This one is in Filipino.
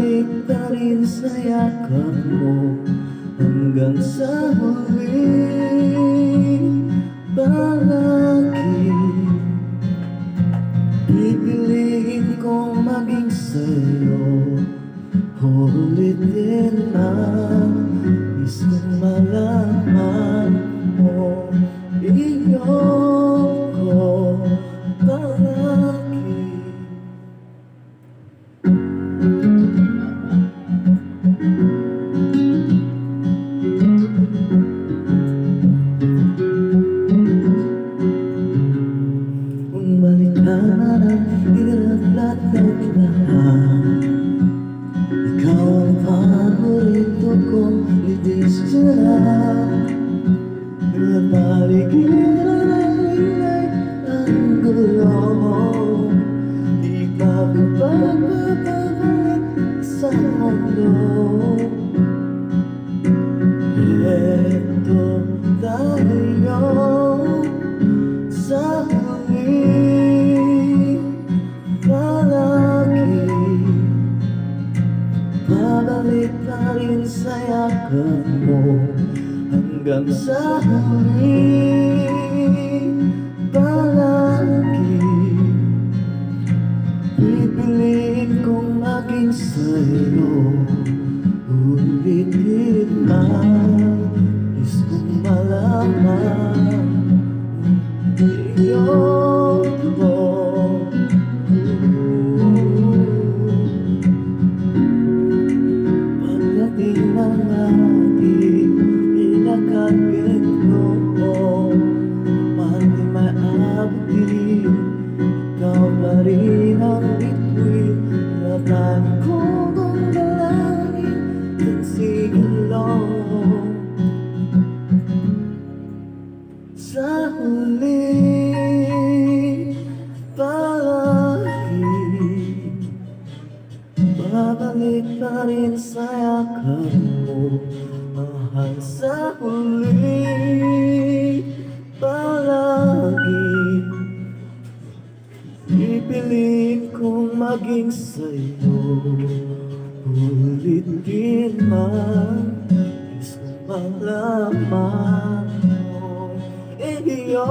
Babalik pa rin sa yakap mo hanggang sa huli. Palagi pipiliin kong maging sa'yo. Ulitin ang isang malaman mo. Iyoko palagi. Kung balik ka na hirap at lahat, ikaw ang paborito kong lidisyon. Napaligiran ang ingay ang gulo mo. Di ka babalik sa mundo. Eto tayo sa huli. Palagi babalik pa rin sa yakap mo hanggang sa huli. Palagi pipiliin kong maging sa'yo. Ulitin man is kung malaman iyoko. Pagdating ng ating pinakagendo mo, man di maabutin, ikaw pa rin ang bituin. Ratang kong dalangin ng sigilong. Sa huli, palagi babalik pa rin sa yakap mo. Mahal sa huli, palagi pipiliin kong maging sa'yo. Ulitin man is kung malaman mo. Iyo